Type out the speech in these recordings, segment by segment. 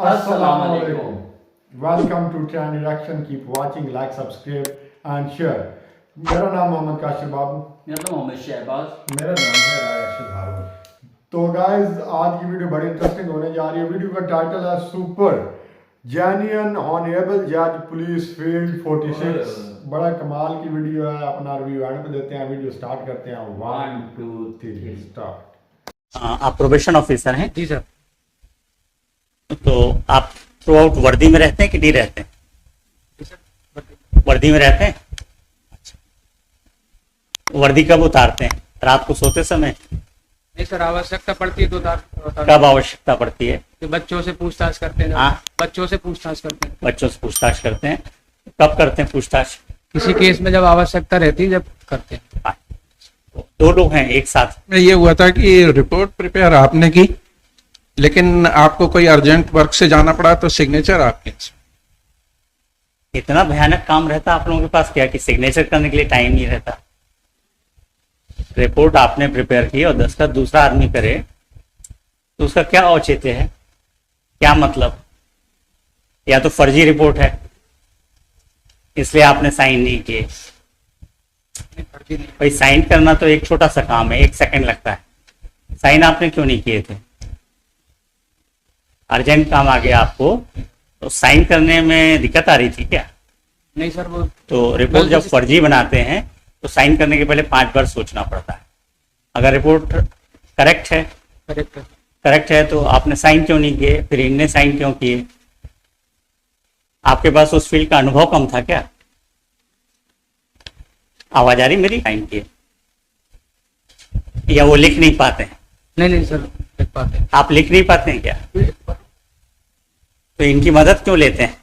Assalamualaikum. Welcome to Trend Reaction. Keep watching, like, subscribe and share. मेरा नाम मोहम्मद काशिफ बाबू। मेरा नाम मोहम्मद शहबाज। मेरा नाम है राशिद हारून। तो गाइस आज की वीडियो बड़ी इंटरेस्टिंग होने जा रही है। वीडियो का टाइटल है सुपर जेन्युइन ऑनरेबल जज पुलिस फील्ड 46। बड़ा कमाल की वीडियो है। अपना रिव्यू एंड पे देते हैं। वीडियो स्टार्ट करते हैं। 1 2 3 स्टार्ट। आप प्रोबेशन ऑफिसर हैं? जी सर। तो आप थ्रू आउट वर्दी में रहते हैं कि नहीं रहते हैं? वर्दी में रहते हैं। अच्छा, वर्दी कब उतारते हैं? रात को सोते समय? नहीं सर, आवश्यकता पड़ती है तो कब आवश्यकता पड़ती है? कि बच्चों से पूछताछ करते हैं। हाँ? बच्चों से पूछताछ करते हैं। बच्चों से पूछताछ करते हैं। कब करते हैं पूछताछ? किसी केस में जब आवश्यकता रहती है जब करते हैं। हाँ। दो लोग हैं एक साथ। ये हुआ था कि रिपोर्ट प्रिपेयर आपने की, लेकिन आपको कोई अर्जेंट वर्क से जाना पड़ा तो सिग्नेचर आपके। इतना भयानक काम रहता आप लोगों के पास क्या कि सिग्नेचर करने के लिए टाइम नहीं रहता? रिपोर्ट आपने प्रिपेयर की और दस्तखत दूसरा आदमी करे तो उसका क्या औचित्य है? क्या मतलब? या तो फर्जी रिपोर्ट है इसलिए आपने साइन नहीं किए। भाई साइन करना तो एक छोटा सा काम है, 1 सेकंड लगता है। साइन आपने क्यों नहीं किए थे? अर्जेंट काम आ गया आपको तो साइन करने में दिक्कत आ रही थी क्या? नहीं सर, वो तो रिपोर्ट जब फर्जी बनाते हैं तो साइन करने के पहले 5 बार सोचना पड़ता है। अगर रिपोर्ट करेक्ट है तो आपने साइन क्यों नहीं किए? फिर इनने साइन क्यों किए? आपके पास उस फील्ड का अनुभव कम था क्या? आवाज आ रही मेरी? साइन किए या वो लिख नहीं पाते हैं? नहीं सर, लिख पाते हैं। आप लिख नहीं पाते हैं क्या? तो इनकी मदद क्यों लेते हैं?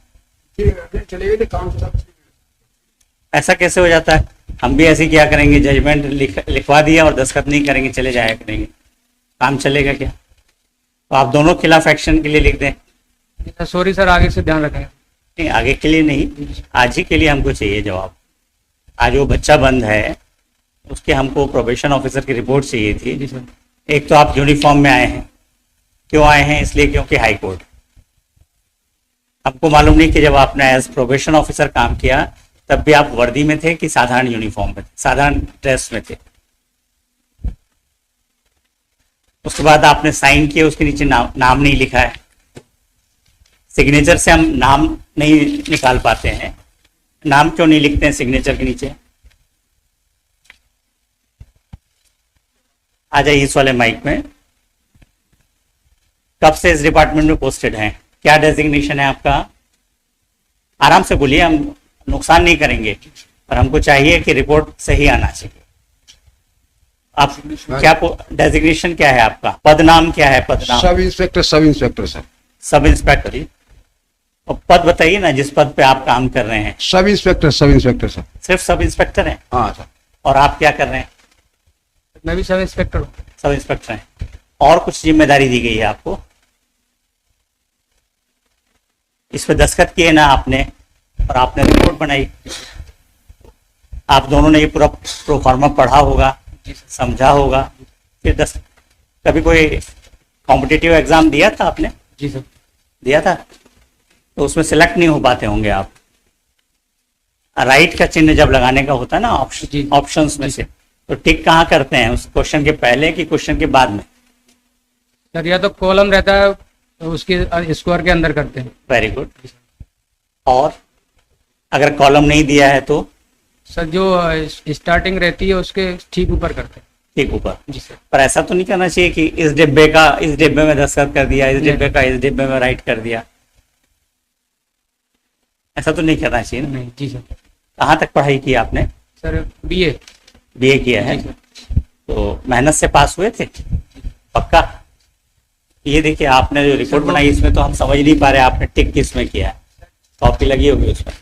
ऐसा कैसे हो जाता है? हम भी ऐसे क्या करेंगे, जजमेंट लिखवा दिया और दस्तखत नहीं करेंगे, चले जाया करेंगे, काम चलेगा क्या? तो आप दोनों खिलाफ एक्शन के लिए लिख दें। सॉरी सर, आगे से ध्यान रखें। नहीं, आगे के लिए नहीं, आज ही के लिए हमको चाहिए जवाब। आज वो बच्चा बंद है, उसके हमको प्रोबेशन ऑफिसर की रिपोर्ट चाहिए थी। जी सर। एक तो आप यूनिफॉर्म में आए हैं। क्यों आए हैं? इसलिए क्योंकि हाई कोर्ट। आपको मालूम नहीं कि जब आपने एज प्रोबेशन ऑफिसर काम किया तब भी आप वर्दी में थे कि साधारण यूनिफॉर्म में थे, साधारण ड्रेस में थे? उसके बाद आपने साइन किए, उसके नीचे नाम नहीं लिखा है। सिग्नेचर से हम नाम नहीं निकाल पाते हैं। नाम क्यों नहीं लिखते हैं सिग्नेचर के नीचे? आ जाइए इस वाले माइक में। कब से इस डिपार्टमेंट में पोस्टेड हैं? क्या डेजिग्नेशन है आपका? आराम से बोलिए, हम नुकसान नहीं करेंगे, पर हमको चाहिए कि रिपोर्ट सही आना चाहिए। आप क्या डेजिग्नेशन क्या है आपका? पद नाम क्या है? पद नाम? Sub inspector sir. Sub inspector ही। और पद बताइए ना जिस पद पे आप काम कर रहे हैं। Sub inspector sir. सिर्फ सब इंस्पेक्टर हैं? हाँ सर। और आप क्या कर रहे हैं? मैं भी सब इंस्पेक्टर हूँ। सब इंस्पेक्टर हैं। और कुछ जिम्मेदारी दी गई है आपको? इस पे दस्तखत किए ना आपने, और आपने रिपोर्ट बनाई। आप दोनों ने ये पूरा प्रोफार्मा पढ़ा होगा, समझा होगा। फिर कभी कोई कॉम्पिटिटिव एग्जाम दिया था आपने? जी सर। दिया था? तो उसमें सिलेक्ट नहीं हो पाते होंगे आप। राइट का चिन्ह जब लगाने का होता है ना ऑप्शंस में से, तो टिक कहाँ करते हैं? उस क्वेश्चन के पहले कि क्वेश्चन के बाद में? सर या तो कॉलम रहता है तो उसके स्कोर के अंदर करते हैं। Very good. और अगर कॉलम नहीं दिया है तो? सर जो स्टार्टिंग रहती है उसके ठीक ऊपर करते हैं। ठीक ऊपर। जी सर। पर ऐसा तो नहीं करना चाहिए कि इस डिब्बे में दस्तखत कर दिया, इस डिब्बे का इस डिब्बे में राइट कर दिया। ऐसा तो नहीं करना चाहिए ना? नहीं। जी सर। कहाँ तक पढ़ाई की आपने? सर बीए किया है। तो मेहनत से पास हुए थे पक्का? ये देखिए आपने जो रिपोर्ट बनाई इसमें तो हम समझ नहीं पा रहे आपने टिक किस में किया है। कॉपी लगी होगी उसमें।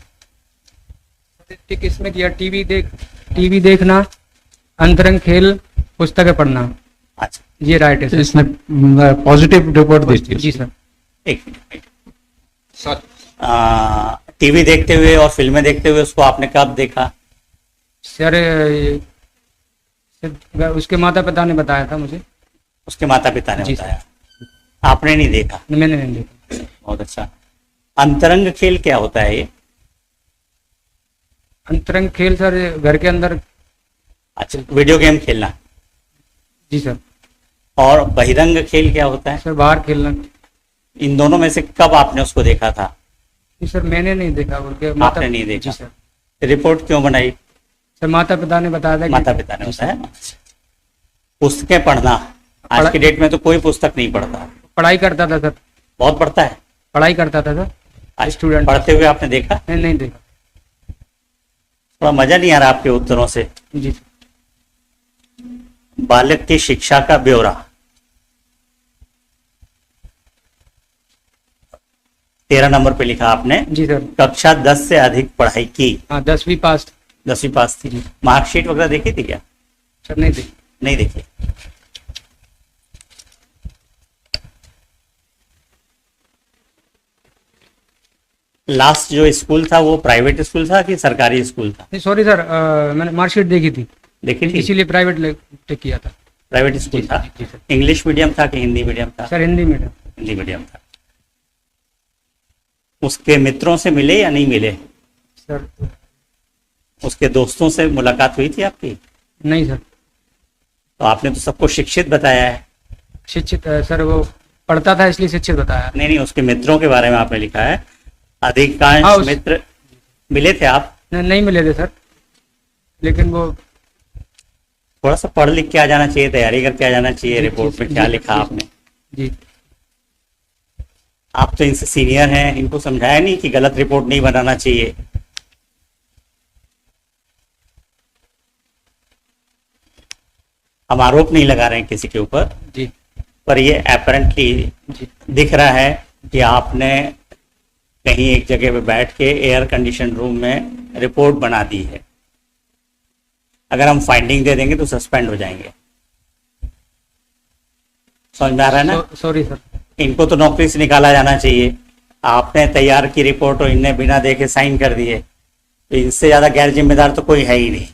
टिक इसमें किया। टीवी देखना, अंतरंग खेल, पुस्तकें पढ़ना। अच्छा, ये राइट है सर। इसने पॉजिटिव रिपोर्ट दी थी। जी सर। एक मिनट सर। टीवी देखते हुए और फिल्में देखते हुए उसको आपने कब देखा? सर उसके माता पिता ने बताया था मुझे। उसके माता पिता ने जी बताया, आपने नहीं देखा? मैंने नहीं देखा। बहुत अच्छा। अंतरंग खेल क्या होता है ये? अंतरंग खेल सर घर के अंदर। अच्छा, वीडियो गेम खेलना। जी सर। और बहिरंग खेल क्या होता है? सर बाहर खेलना। इन दोनों में से कब आपने उसको देखा था? जी सर मैंने नहीं देखा, उनके आपने नहीं देखा? जी सर। रिपोर्ट क्यों बनाई? सर माता पिता ने बताया था। माता पिता ने बताया। अच्छा। पुस्तकें पढ़ना, आज की डेट में तो कोई पुस्तक नहीं पढ़ता। पढ़ाई करता था सर। बहुत पढ़ता है? पढ़ाई करता था सर। आज स्टूडेंट पढ़ते हुए आपने देखा? नहीं देखा। थोड़ा मजा नहीं आ रहा आपके उत्तरों से। जी। बालक की शिक्षा का ब्यौरा, 13 नंबर पे लिखा आपने। जी सर। कक्षा 10 से अधिक पढ़ाई की। हाँ 10वीं पास। 10वीं पास थी। मार्कशीट वगैरह देखी थी क्या? सर नहीं देखी। नहीं देखी। लास्ट जो स्कूल था वो प्राइवेट स्कूल था कि सरकारी स्कूल था? नहीं सॉरी सर, मैंने मार्कशीट देखी थी, देखी थी? इसीलिए प्राइवेट टेक किया था। प्राइवेट स्कूल था? जी सर। इंग्लिश मीडियम था कि हिंदी मीडियम था? Sir Hindi medium. Hindi medium था। उसके मित्रों से मिले या नहीं मिले? सर उसके दोस्तों से मुलाकात हुई थी आपकी? नहीं सर। तो आपने तो सबको शिक्षित बताया है। शिक्षित सर वो पढ़ता था इसलिए शिक्षित बताया। नहीं, उसके मित्रों के बारे में आपने लिखा है। अधिकांश हाँ, मित्र मिले थे आप? नहीं मिले थे सर, लेकिन वो थोड़ा सा पढ़ लिख के आ जाना चाहिए, तैयारी करके आ जाना चाहिए। रिपोर्ट में क्या लिखा आपने? जी। आप तो इनसे सीनियर हैं, इनको समझाया नहीं कि गलत रिपोर्ट नहीं बनाना चाहिए? हम आरोप नहीं लगा रहे हैं किसी के ऊपर, जी पर ये अपेरेंटली दिख रहा है कि आपने कहीं एक जगह पे बैठ के एयर कंडीशन रूम में रिपोर्ट बना दी है। अगर हम फाइंडिंग दे देंगे तो सस्पेंड हो जाएंगे। समझ में आ रहा है ना? Sorry sir. इनको तो नौकरी से निकाला जाना चाहिए। आपने तैयार की रिपोर्ट और इनने बिना देखे साइन कर दिए, तो इनसे ज्यादा गैर जिम्मेदार तो कोई है ही नहीं।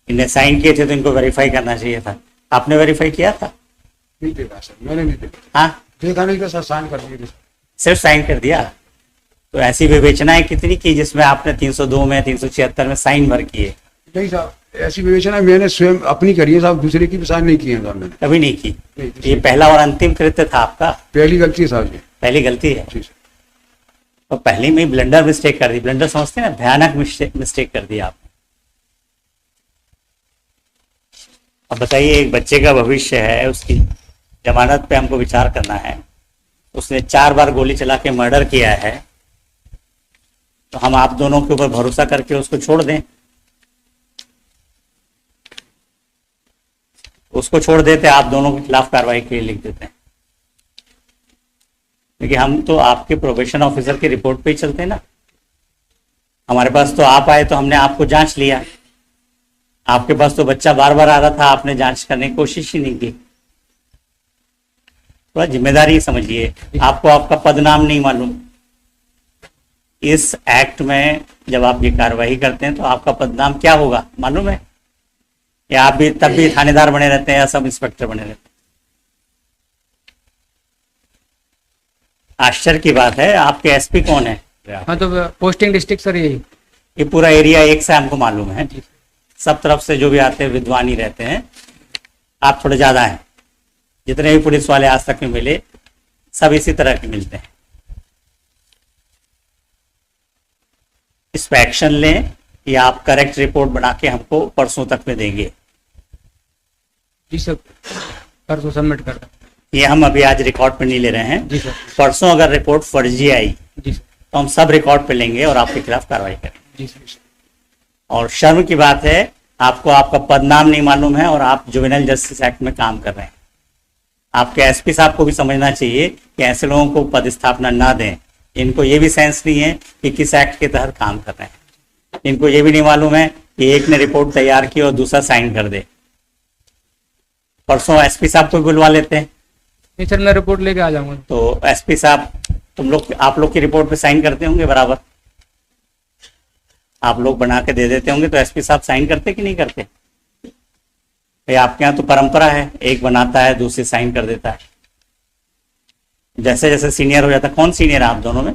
इनने साइन किए थे तो इनको वेरीफाई करना चाहिए था। आपने वेरीफाई किया था? नहीं देखा सर, मैंने नहीं देखा। हाँ, देखा नहीं था सर, साइन कर दिए थे। सिर्फ साइन कर दिया? तो ऐसी विवेचनाएं कितनी की जिसमें आपने 302 में 376 में साइन भर किए? नहीं साहब, ऐसी विवेचना मैंने स्वयं अपनी करी है साहब, दूसरे की भी साइन नहीं किए हैं साहब मैंने। कभी नहीं की? नहीं, ये पहला और अंतिम कृत्य था आपका? पहली गलती है साहब जी। पहली गलती है? जी सर। तो पहले में ब्लंडर मिस्टेक कर दी। ब्लंडर समझते हैं ना, भयानक मिस्टेक कर दी आपने। अब बताइए, एक बच्चे का भविष्य है, उसकी जमानत पे हमको विचार करना है। उसने 4 बार गोली चला के मर्डर किया है, तो हम आप दोनों के ऊपर भरोसा करके उसको छोड़ दें? उसको छोड़ देते, आप दोनों के खिलाफ कार्रवाई के लिए लिख देते हैं। क्योंकि हम तो आपके प्रोबेशन ऑफिसर की रिपोर्ट पे ही चलते हैं ना। हमारे पास तो आप आए तो हमने आपको जांच लिया। आपके पास तो बच्चा बार बार आ रहा था, आपने जांच करने की कोशिश ही नहीं की। थोड़ा जिम्मेदारी समझिए। आपको आपका पदनाम नहीं मालूम। इस एक्ट में जब आप ये कार्रवाई करते हैं तो आपका पदनाम क्या होगा मालूम है? या आप भी तब भी थानेदार बने रहते हैं या सब इंस्पेक्टर बने रहते हैं? आश्चर्य की बात है, आपके एसपी कौन है? हाँ तो पोस्टिंग डिस्ट्रिक्ट सर यही। ये पूरा एरिया एक से हमको मालूम है। सब तरफ से जो भी आते हैं विद्वान ही रहते हैं। आप थोड़े ज्यादा हैं। जितने भी पुलिस वाले आज तक में मिले सब इसी तरह के मिलते हैं। इस पे एक्शन लें या आप करेक्ट रिपोर्ट बना के हमको परसों तक में देंगे? जी सर, परसों सबमिट कर दो। ये हम अभी आज रिकॉर्ड पे नहीं ले रहे हैं। जी सर। परसों अगर रिपोर्ट फर्जी आई जी सर। तो हम सब रिकॉर्ड पे लेंगे और आपके खिलाफ कार्रवाई करेंगे। जी सर। और शर्म की बात है, आपको आपका पदनाम नहीं मालूम है और आप जुवेनाइल जस्टिस एक्ट में काम कर रहे हैं। आपके एसपी साहब को भी समझना चाहिए कि ऐसे लोगों को पदस्थापना ना दें। इनको ये भी सेंस नहीं है कि किस एक्ट के तहत काम कर रहे हैं। इनको ये भी नहीं मालूम है कि एक ने रिपोर्ट तैयार की और दूसरा साइन कर दे। परसों एसपी साहब को भी बुलवा लेते हैं। नहीं सर, मैं रिपोर्ट लेके आ जाऊंगा। तो एसपी साहब, आप लोग की रिपोर्ट पे साइन करते होंगे बराबर? आप लोग बना के दे देते होंगे तो एसपी साहब साइन करते कि नहीं करते? भाई आपके यहाँ तो परंपरा है, एक बनाता है दूसरे साइन कर देता है। जैसे जैसे सीनियर हो जाता, कौन सीनियर है आप दोनों में?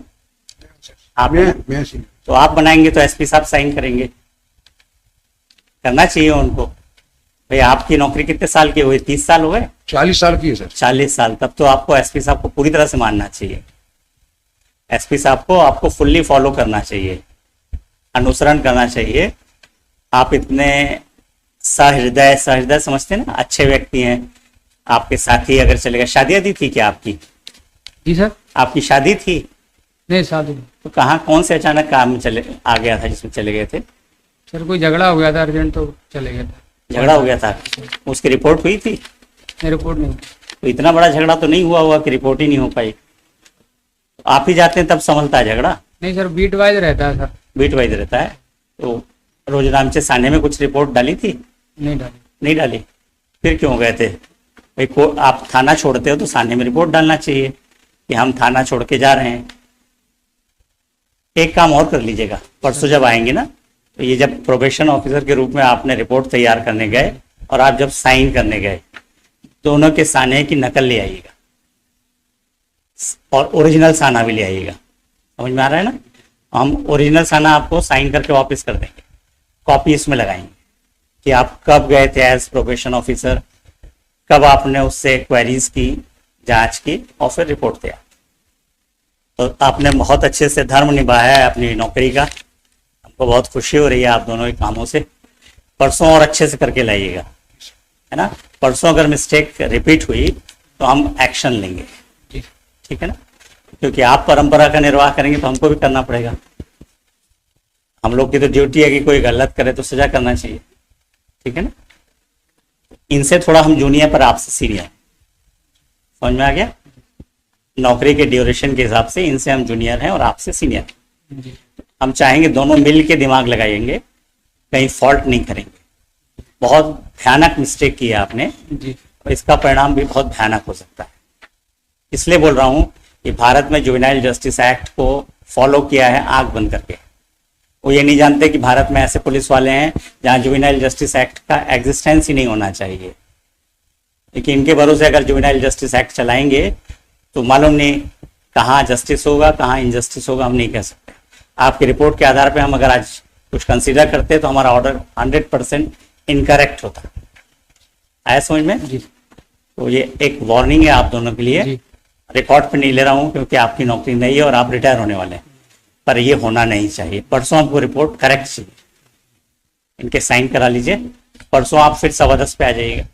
आप मैं तो आप बनाएंगे तो एसपी साहब साइन करेंगे, करना चाहिए उनको। भाई आपकी नौकरी कितने साल की हुई? 30 साल हो गए? 40 साल की है सर। 40 साल, तब तो आपको एसपी साहब को पूरी तरह से मानना चाहिए। एसपी साहब को आपको फुल्ली फॉलो करना चाहिए, अनुसरण करना चाहिए। आप इतने सहृदय समझते हैं ना, अच्छे व्यक्ति हैं। आपके साथी अगर चले गए, शादी आदि थी क्या आपकी? जी सर। आपकी शादी थी? नहीं शादी नहीं। तो कहाँ, कौन से अचानक काम में चले आ गया था जिसमें चले गए थे? सर कोई झगड़ा हो गया था अर्जेंट, तो चले गए थे। झगड़ा हो गया था, उसकी रिपोर्ट हुई थी? नहीं, रिपोर्ट नहीं। तो इतना बड़ा झगड़ा तो नहीं हुआ कि रिपोर्ट ही नहीं हो पाई। आप ही जाते हैं तब संभलता है झगड़ा? नहीं सर, बीट वाइज रहता है सर। बीट वाइज रहता है। तो रोज रामचे साने में कुछ रिपोर्ट डाली थी? नहीं डाली। नहीं डाली, फिर क्यों गए थे? भाई को आप थाना छोड़ते हो तो साने में रिपोर्ट डालना चाहिए कि हम थाना छोड़ के जा रहे हैं। एक काम और कर लीजिएगा, परसों जब आएंगे ना, तो ये जब प्रोबेशन ऑफिसर के रूप में आपने रिपोर्ट तैयार करने गए और आप जब साइन करने गए, दोनों के साने की नकल ले आइएगा और ओरिजिनल साना भी ले आइएगा। समझ में आ रहा है ना? हम ओरिजिनल साना आपको साइन करके वापस कर देंगे, कॉपी इसमें लगाएंगे कि आप कब गए थे एज प्रोबेशन ऑफिसर, कब आपने उससे क्वेरीज की, जांच की और फिर रिपोर्ट दिया। तो आपने बहुत अच्छे से धर्म निभाया है अपनी नौकरी का, हमको बहुत खुशी हो रही है आप दोनों के कामों से। परसों और अच्छे से करके लाइएगा, है ना? परसों अगर मिस्टेक रिपीट हुई तो हम एक्शन लेंगे, ठीक है ना? क्योंकि आप परंपरा का निर्वाह करेंगे तो हमको भी करना पड़ेगा। हम लोग की तो ड्यूटी है कि कोई गलत करे तो सजा करना चाहिए, ठीक है ना? इनसे थोड़ा हम जूनियर पर आपसे सीनियर, समझ में आ गया? नौकरी के ड्यूरेशन के हिसाब से इनसे हम जूनियर हैं और आपसे सीनियर। हम चाहेंगे दोनों मिल के दिमाग लगाएंगे, कहीं फॉल्ट नहीं करेंगे। बहुत भयानक मिस्टेक की है आपने जी। और इसका परिणाम भी बहुत भयानक हो सकता है। इसलिए बोल रहा हूं कि भारत में जुवेनाइल जस्टिस एक्ट को फॉलो किया है आंख बंद करके। वो ये नहीं जानते कि भारत में ऐसे पुलिस वाले हैं जहां जुवेनाइल जस्टिस एक्ट का एग्जिस्टेंस ही नहीं होना चाहिए। लेकिन इनके भरोसे अगर जुवेनाइल जस्टिस एक्ट चलाएंगे तो मालूम नहीं कहाँ जस्टिस होगा, कहाँ इनजस्टिस होगा, हम नहीं कह सकते। आपकी रिपोर्ट के आधार पे हम अगर आज कुछ कंसीडर करते तो हमारा ऑर्डर 100% इनकरेक्ट होता। आया समझ में? जी। तो ये एक वार्निंग है आप दोनों के लिए। जी। रिकॉर्ड पे नहीं ले रहा हूँ क्योंकि आपकी नौकरी नहीं है और आप रिटायर होने वाले हैं, पर ये होना नहीं चाहिए। परसों आपको रिपोर्ट करेक्ट चाहिए, इनके साइन करा लीजिए। परसों आप फिर 10:15 पे आ जाइएगा,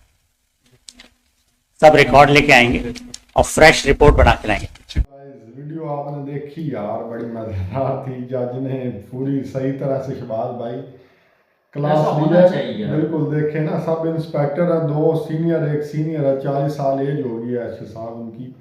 सब रिकॉर्ड लेके आएंगे और फ्रेश रिपोर्ट बना के लाएंगे। वीडियो आपने देखी यार, बड़ी मजेदार थी। जज ने पूरी सही तरह से, शहबाज भाई क्लास होना चाहिए। बिल्कुल देखे ना, सब इंस्पेक्टर है, 2 सीनियर 1 सीनियर है, 40 साल एज हो गई है एसपी साहब उनकी।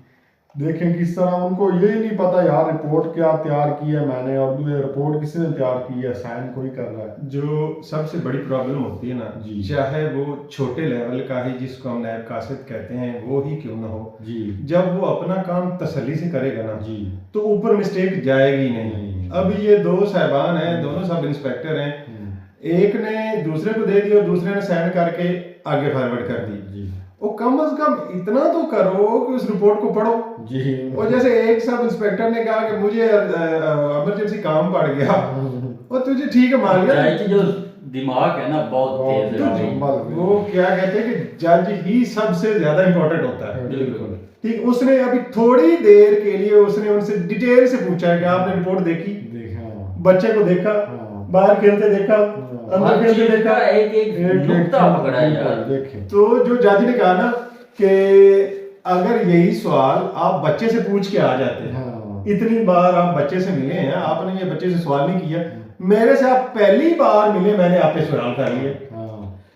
देखें किस तरह उनको ये ही नहीं पता यार रिपोर्ट क्या तैयार की है मैंने और ये रिपोर्ट किसने तैयार की है, साइन कोई कर रहा है। जो सबसे बड़ी प्रॉब्लम होती है ना जी। चाहे वो छोटे लेवल का ही जिसको हम नायब कासिद कहते हैं वो ही क्यों ना हो जी, जब वो अपना काम तसल्ली से करेगा ना जी, तो ऊपर मिस्टेक जाएगी नहीं। अब ये 2 साहिबान हैं, दोनों सब इंस्पेक्टर हैं, एक ने दूसरे को दे दी और दूसरे ने साइन करके आगे फॉरवर्ड कर दी। जी, वो कम से कम इतना तो करो कि उस रिपोर्ट को पढ़ो। जी। और जैसे एक सब इंस्पेक्टर ने कहा कि मुझे इमरजेंसी काम पड़ गया और तुझे ठीक है मान लिया, जज जो दिमाग है ना बहुत तेज है भाई। वो क्या कहते हैं कि जज ही सबसे ज्यादा इंपॉर्टेंट होता है। बिल्कुल ठीक, उसने अभी थोड़ी देर के लिए उसने उनसे डिटेल से पूछा है कि आपने रिपोर्ट देखी, देखा, बच्चे को देखा, हाँ। बाहर खेलते देखा, अंदर हर खेलते चीज देखा, का एक नुक्ता पकड़ा है यार। देखें तो जो जज ने कहा ना कि अगर यही सवाल आप बच्चे से पूछ के आ जाते हैं, हाँ। इतनी बार आप बच्चे से मिले हैं, आपने ये बच्चे से सवाल नहीं किया, मेरे से आप पहली बार मिले, मैंने आप पे सवाल कर लिए। हाँ।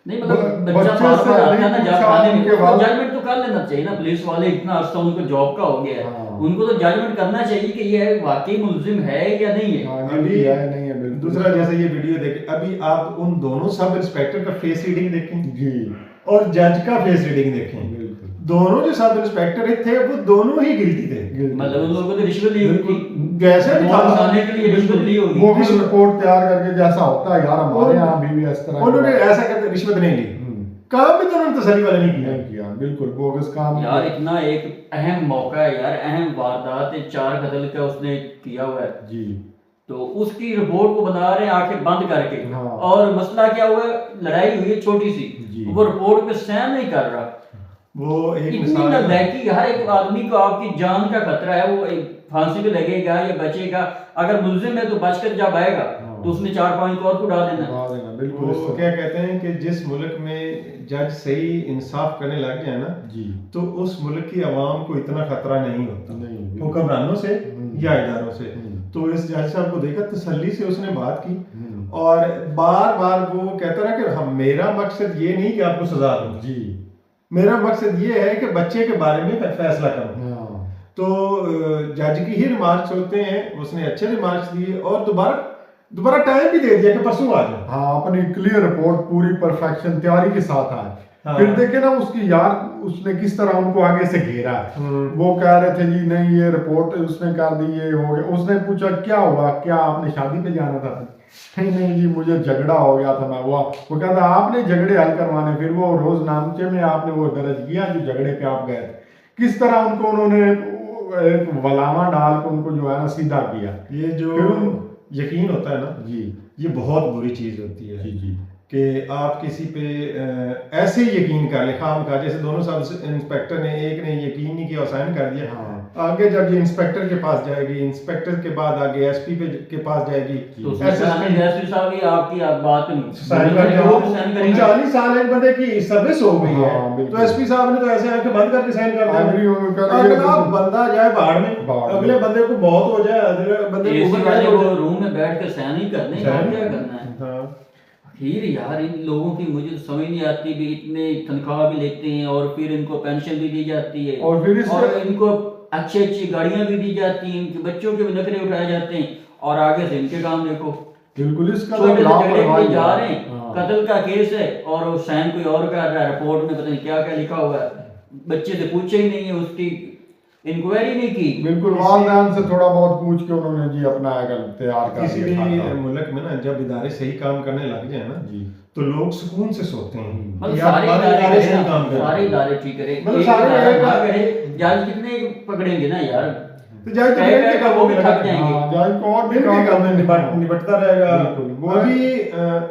नहीं मतलब बच्चे बच्चा से बात कर आता है ना नहीं जब पूछा, खाने में उनके तो बाद- जजमेंट तो कर लेना चाहिए ना। पुलिस वाले इतना अर्सा उनको जॉब का हो गया है, हाँ। उनको तो जजमेंट करना चाहिए कि ये वाकई मुलजिम है या नहीं है। हाँ, अभी किया है नहीं है बिल्कुल। दूसरा जैसे ये वीडियो देखें, अभी आप उन दोनों सब इंस्पेक्टर का फेस रीडिंग देखें जी, और जज का फेस रीडिंग देखें। बिल्कुल। दोनों जो सब इंस्पेक्टर थे वो दोनों ही गिल्टी थे। मतलब उन लोगों को तो रिश्वत ली होगी, जैसे भी था, खाने के लिए रिश्वत ली होगी। वो भी रिपोर्ट तैयार करके जैसा होता है यार हमारे यहाँ भी इस तरह उन्होंने ऐसा करते रिश्वत नहीं ली, काम भी तो उन्होंने तसल्ली वाला नहीं किया। नहीं किया, बिल्कुल बोगस काम। यार इतना एक अहम मौका है यार, अहम वारदात है, 4 कत्ल का उसने किया हुआ है, जी तो उसकी रिपोर्ट को बना रहे हैं आंखें बंद करके। हाँ। और मसला क्या हुआ है, लड़ाई हुई है छोटी सी, जी। वो रिपोर्ट पे साइन नहीं कर रहा। वो एक इतनी मिसाल है। नलायकी, हर एक आदमी को आपकी जान का खतरा है, वो फांसी पे लगेगा या बचेगा, अगर मुलजिम है तो बचकर जब आएगा तो उसने 4 पॉइंट और को उड़ा देना। हाँ देना, बिल्कुल। वो क्या कहते हैं कि जिस मुल्क में जज सही इंसाफ करने लग जाए ना, जी तो उस मुल्क की आवाम को इतना खतरा नहीं होता, नहीं, बिल्कुल। हुक्मरानों से या इदारों से। तो इस जज साहब को देखा, तसल्ली से उसने बात की, और बार बार वो कहता रहा कि हम, मेरा मकसद ये नहीं कि आपको सजा दूं, जी मेरा मकसद ये है कि बच्चे के बारे में फैसला करूं। हाँ तो जज की ही रिमार्क्स होते हैं, उसने अच्छे रिमार्क्स दिए और दोबारा टाइम भी दे दिया कि परसों आ जाओ। हाँ, अपनी क्लियर रिपोर्ट पूरी परफेक्शन तैयारी के साथ आए। हाँ। फिर देखे ना उसकी यार, उसने किस तरह उनको आगे से घेरा है। वो कह रहे थे जी नहीं ये रिपोर्ट उसने कर दी, ये हो गया। उसने पूछा क्या हुआ, क्या आपने शादी पे जाना था? नहीं नहीं जी मुझे झगड़ा हो गया था, मैं वो कहता आपने झगड़े हल करवाने, फिर वो रोज नामचे में आपने वो दर्ज किया जो झगड़े पे आप गए। किस तरह उनको उन्होंने एक वलामा डाल के उनको जो है ना सीधा किया। ये जो यकीन होता है ना जी, ये बहुत बुरी चीज होती है जी जी कि आप किसी पे ऐसे ही यकीन कर ले खाम खा, जैसे दोनों सब इंस्पेक्टर ने, एक ने यकीन नहीं किया और साइन कर दिया। हाँ। आगे जब ये इंस्पेक्टर के पास जाएगी, इंस्पेक्टर के बाद आगे एसपी के पास जाएगी, तो एसएसपी एसपी साहब ये आपकी बात पे साइन साइन करेंगे। 40 साल एक बंदे की सर्विस हो गई है, हाँ, बिल्कुल। तो एसपी साहब ने तो ऐसे आके बंद करके साइन कर Agree हो गए, कर दिया। दिया। अगला बंदा जाए बाहर में, बाहर में। अगले बंदे को मौत हो जाए, अगले बंदे को एसी ऊपर वाले कैद हो वो जाए। रूम में बैठ कर साइन ही करने हैं, और क्या करना है। हाँ। फिर यार इन लोगों की मुझे तो समझ नहीं आती भी, इतने तनख्वाह भी लेते हैं और फिर इनको पेंशन भी दी जाती है, और फिर और इनको अच्छी अच्छी गाड़ियां भी दी जाती हैं, इनके बच्चों के भी नखरे उठाए जाते हैं, और आगे से इनके काम देखो। बिल्कुल। इसका छोटे से झगड़े के लापरवाही लिए जा रहे हैं, हाँ। कत्ल का केस है और वो साइन कोई और कर रहा है, रिपोर्ट में पता नहीं क्या क्या लिखा हुआ है, बच्चे से पूछे ही नहीं है, उसकी इंक्वायरी नहीं की। बिल्कुल, वालदैन से थोड़ा बहुत पूछ के उन्होंने जी अपना तैयार कर किसी भी दिया। मुल्क में ना जब इदारे सही काम करने लग जाए ना, जी तो लोग सुकून से सोते हैं। मतलब यार, सारे हमारे इदारे इदारे सही करें, काम कर सारे रहे हैं। इदारे ठीक करें, मतलब एक सारे इदारा एक- ना करे, जज कितने पकड़ेंगे ना यार, तो जाए तो कई फिर कई क्या वो भी बोलेगा? थक जाएंगे। हाँ, जज को और भी इनके काम में काम निपटता रहेगा। बिल्कुल, वो अभी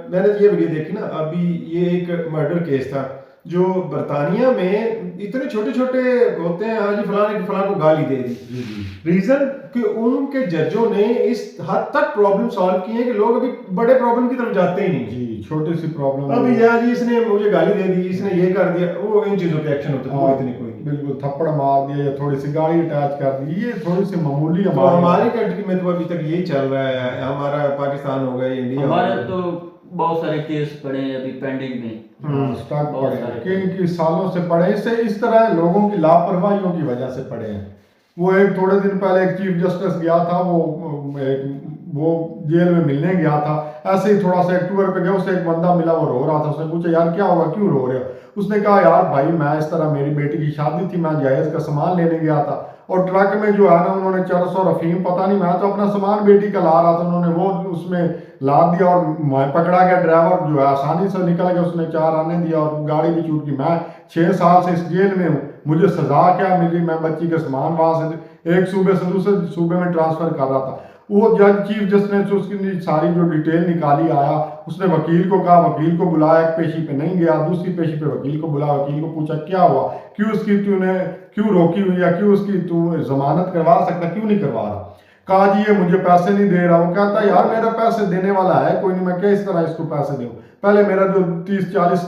मैंने ये वीडियो देखी ना, अभी ये एक मर्डर केस था जो बर्तानिया में इतने छोटे छोटे होते हैं, हाँ जी फलां को गाली दे दी। जी जी रीजन कि उनके जजों ने इस हद तक प्रॉब्लम सॉल्व की है कि लोग अभी बड़े प्रॉब्लम की तरफ जाते ही नहीं। जी, छोटी सी प्रॉब्लम अभी यार जी इसने मुझे गाली दे दी, इसने ये कर दिया, वो इन चीजों पे एक्शन होता है, वो इतनी कोई नहीं। बिल्कुल, थप्पड़ मार दिया या थोड़ी सी गाड़ी अटैच कर दी, ये थोड़ी सी मामूली तो हमारी कंट्री में तो अभी तक यही चल रहा है। हमारा पाकिस्तान हो गया, इंडिया हो हमारे गया। तो बहुत सारे केस पड़े हैं अभी पेंडिंग में। स्टक बहुत पड़े सारे हैं कि सालों से पड़े, इससे इस तरह लोगों की लापरवाहियों की वजह से पड़े हैं। वो एक थोड़े दिन पहले एक चीफ जस्टिस गया था, वो जेल में मिलने गया था, ऐसे ही थोड़ा सा एक टूर पे गया, उससे एक बंदा मिला, वो रो रहा था। उसने पूछा यार क्या हुआ, क्यों रो रहे हो? उसने कहा यार भाई मैं इस तरह, मेरी बेटी की शादी थी, मैं जहेज का सामान लेने गया था और ट्रक में जो है ना उन्होंने चरस और अफीम, पता नहीं, मैं तो अपना सामान बेटी का ला रहा था, उन्होंने वो उसमें लाद दिया और मैं पकड़ा गया। ड्राइवर जो है आसानी से निकल गया, उसने 4 आने दिया और गाड़ी भी छूट गई। मैं 6 साल से इस जेल में हूँ, मुझे सजा क्या मिली? मैं बच्ची का सामान वहां से एक सूबे से दूसरे सूबे में ट्रांसफर कर रहा था। वो जज चीफ जस्टिस ने उसकी सारी जो डिटेल निकाली, आया, उसने वकील को कहा, वकील को बुलाया, एक पेशी पे नहीं गया, दूसरी पेशी पे वकील को बुलाया, वकील को पूछा क्या हुआ, क्यों उसकी तूने क्यों रोकी हुई, या क्यों उसकी तू जमानत करवा सकता, क्यों नहीं करवा रहा? कहा जी ये मुझे पैसे नहीं दे रहा। वो कहता है यार मेरा पैसे देने वाला है कोई नहीं, मैं क्या इस तरह इसको पैसे दूं? पहले मेरा जो 30-40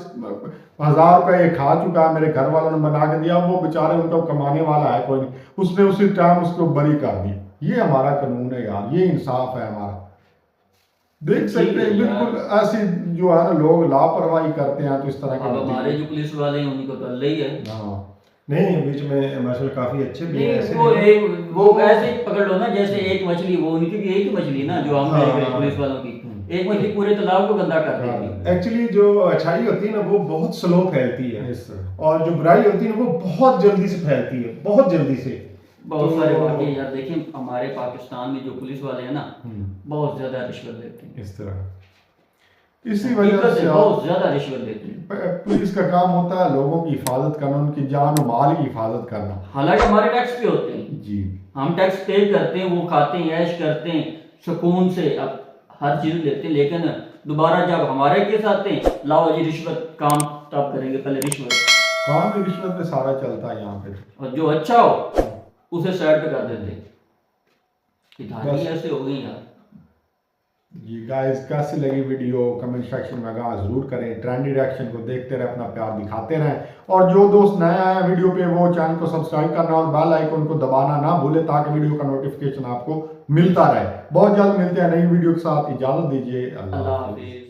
हज़ार रुपये ये खा चुका है, मेरे घर वालों ने बना के दिया, वो बेचारे उनका कमाने वाला है कोई नहीं, उसने उसी टाइम उसको बरी कर दिया। ये हमारा कानून है यार, ये इंसाफ है हमारा। देख सकते हैं बिल्कुल ऐसी जो है ना लोग लापरवाही करते हैं, तो इस तरह अब हमारे जो पुलिस वाले हैं उनको तो अल्लाह ही है। हाँ नहीं, बीच में माशाल्लाह काफी अच्छे भी हैं, ऐसे नहीं, नहीं। वो ऐसे ही पकड़ लो ना, जैसे एक मछली, वो उनकी भी एक ही मछली ना जो हम देख रहे हैं पुलिस वालों की, एक मछली पूरे तालाब को गंदा कर देती है। एक्चुअली जो अच्छाई होती है ना वो बहुत स्लो फैलती है, इस तरह। और जो बुराई होती है ना वो बहुत जल्दी से फैलती है, बहुत जल्दी से। बहुत तो- सारे वाकई यार देखिए, हमारे पाकिस्तान में जो पुलिस वाले हैं ना बहुत ज्यादा रिश्वत लेते हैं। इस तरह इसी वजह हकीकत से है, बहुत ज्यादा रिश्वत देते हैं। पुलिस का काम होता है लोगों की हिफाजत करना, उनकी जान और माल की हिफाजत करना। हालांकि हमारे टैक्स पे होते हैं, जी हम टैक्स पे करते हैं, वो खाते हैं, ऐश करते हैं सुकून से, अब हर चीज लेते हैं, लेकिन दोबारा जब हमारे केस आते हैं, लाओ जी रिश्वत, काम तब करेंगे, पहले रिश्वत। काम की रिश्वत पे सारा चलता है यहाँ पे। और जो अच्छा हो उसे साइड पे कर देते हैं। इधारी बस। ऐसे हो गई यार। जी गाइस, कैसी लगी वीडियो कमेंट सेक्शन में आगाह जरूर करें। ट्रेंडी रिएक्शन को देखते रहे, अपना प्यार दिखाते रहें, और जो दोस्त नए आए हैं वीडियो पे वो चैनल को सब्सक्राइब करना और बेल आइकन को दबाना ना भूले, ताकि वीडियो का नोटिफिकेशन आपको मिलता रहे। बहुत जल्द मिलते हैं नई वीडियो के साथ, इजाजत दीजिए, अल्लाह अल्लाह हाफिज़। हाफिज।